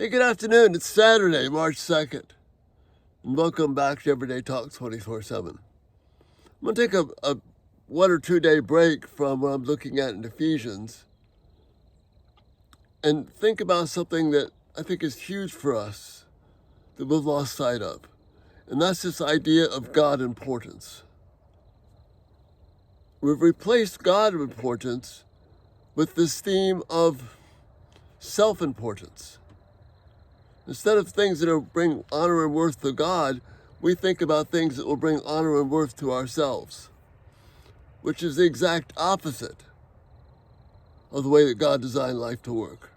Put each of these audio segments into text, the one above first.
Hey, good afternoon. It's Saturday, March 2nd. And welcome back to Everyday Talk 24/7. I'm going to take a 1 or 2 day break from what I'm looking at in Ephesians and think about something that I think is huge for us that we've lost sight of. And that's this idea of God importance. We've replaced God importance with this theme of self-importance. Instead of things that will bring honor and worth to God, we think about things that will bring honor and worth to ourselves, which is the exact opposite of the way that God designed life to work.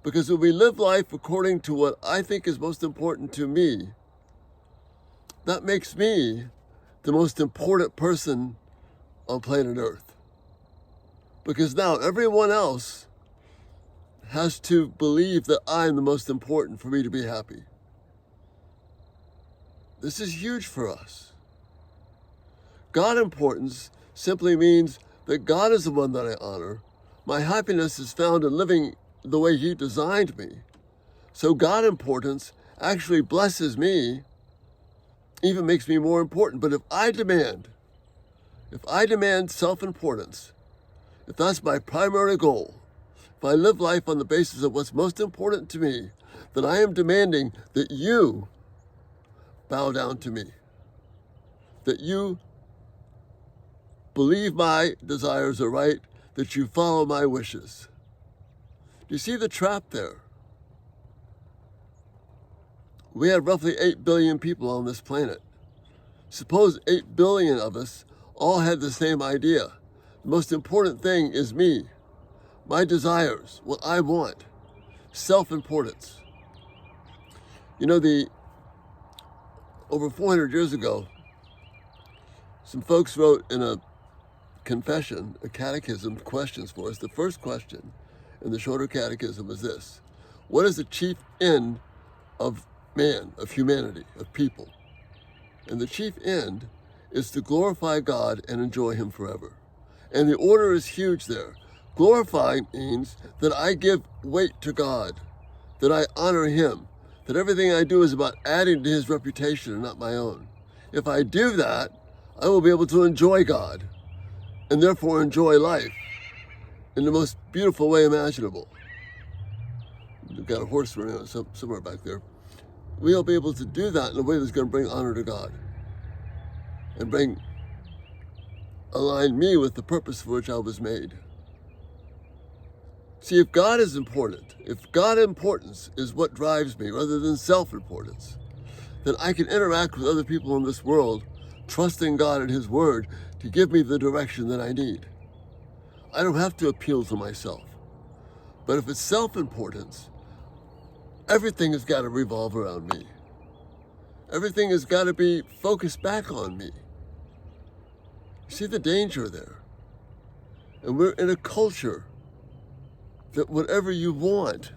Because when we live life according to what I think is most important to me, that makes me the most important person on planet Earth. Because now everyone else has to believe that I'm the most important for me to be happy. This is huge for us. God importance simply means that God is the one that I honor. My happiness is found in living the way He designed me. So God importance actually blesses me, even makes me more important. But if I demand self-importance, if that's my primary goal, if I live life on the basis of what's most important to me, then I am demanding that you bow down to me, that you believe my desires are right, that you follow my wishes. Do you see the trap there? We have roughly 8 billion people on this planet. Suppose 8 billion of us all had the same idea. The most important thing is me, my desires, what I want, self-importance. You know, over 400 years ago, some folks wrote in a confession, a catechism, questions for us. The first question in the shorter catechism was this: what is the chief end of man, of humanity, of people? And the chief end is to glorify God and enjoy Him forever. And the order is huge there. Glorifying means that I give weight to God, that I honor Him, that everything I do is about adding to His reputation and not my own. If I do that, I will be able to enjoy God and therefore enjoy life in the most beautiful way imaginable. We've got a horse running somewhere back there. We'll be able to do that in a way that's going to bring honor to God and align me with the purpose for which I was made. See, if God is important, if God importance is what drives me rather than self-importance, then I can interact with other people in this world, trusting God and His Word to give me the direction that I need. I don't have to appeal to myself. But if it's self-importance, everything has got to revolve around me. Everything has got to be focused back on me. You see the danger there? And we're in a culture that whatever you want,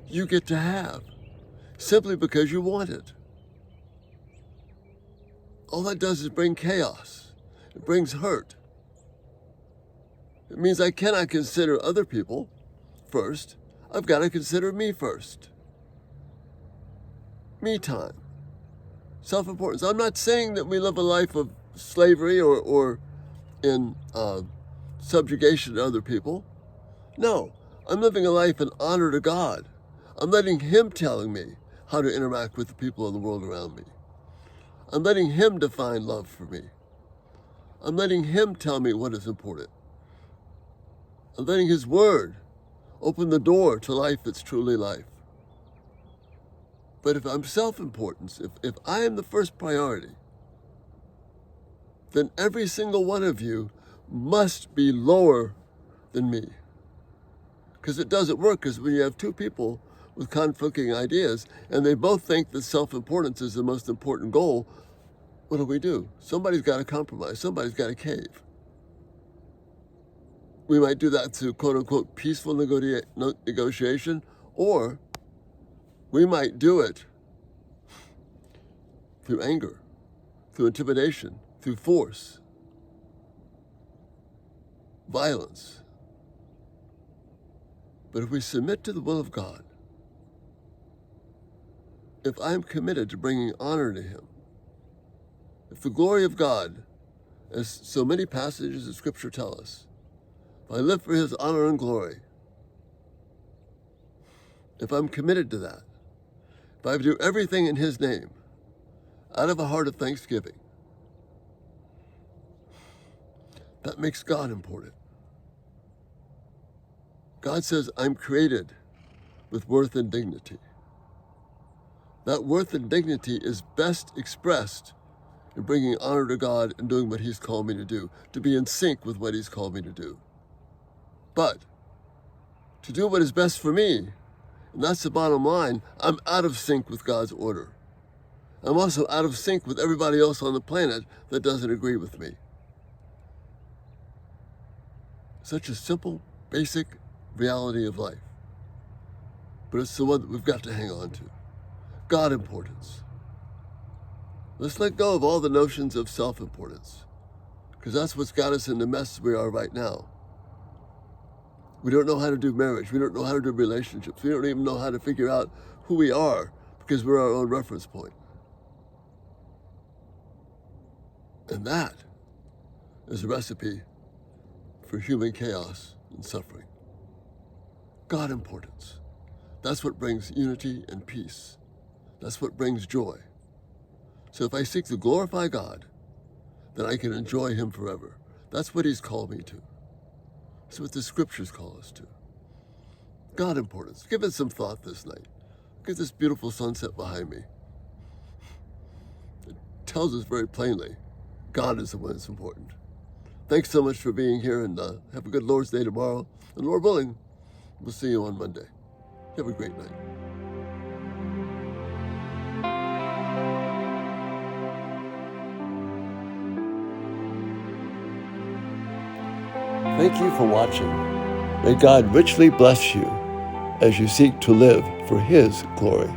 you get to have, simply because you want it. All that does is bring chaos. It brings hurt. It means I cannot consider other people first. I've got to consider me first. Me time. Self-importance. I'm not saying that we live a life of slavery or in subjugation to other people. No, I'm living a life in honor to God. I'm letting Him telling me how to interact with the people in the world around me. I'm letting Him define love for me. I'm letting Him tell me what is important. I'm letting His Word open the door to life that's truly life. But if I'm self-importance, if I am the first priority, then every single one of you must be lower than me. Because it doesn't work, because when you have two people with conflicting ideas and they both think that self-importance is the most important goal, what do? Somebody's got to compromise. Somebody's got to cave. We might do that through quote-unquote peaceful negotiation, or we might do it through anger, through intimidation, through force, violence. But if we submit to the will of God, if I'm committed to bringing honor to him, if the glory of God, as so many passages of Scripture tell us, if I live for his honor and glory, if I'm committed to that, if I do everything in his name, out of a heart of thanksgiving, that makes God important. God says, I'm created with worth and dignity. That worth and dignity is best expressed in bringing honor to God and doing what he's called me to do, to be in sync with what he's called me to do. But to do what is best for me, and that's the bottom line, I'm out of sync with God's order. I'm also out of sync with everybody else on the planet that doesn't agree with me. Such a simple, basic reality of life. But it's the one that we've got to hang on to. God importance. Let's let go of all the notions of self-importance, because that's what's got us in the mess we are right now. We don't know how to do marriage. We don't know how to do relationships. We don't even know how to figure out who we are, because we're our own reference point. And that is a recipe for human chaos and suffering. God importance. That's what brings unity and peace. That's what brings joy. So if I seek to glorify God, then I can enjoy him forever. That's what he's called me to. That's what the scriptures call us to. God importance. Give it some thought this night. Look at this beautiful sunset behind me. It tells us very plainly, God is the one that's important. Thanks so much for being here, and have a good Lord's Day tomorrow. And Lord willing, we'll see you on Monday. Have a great night. Thank you for watching. May God richly bless you as you seek to live for his glory.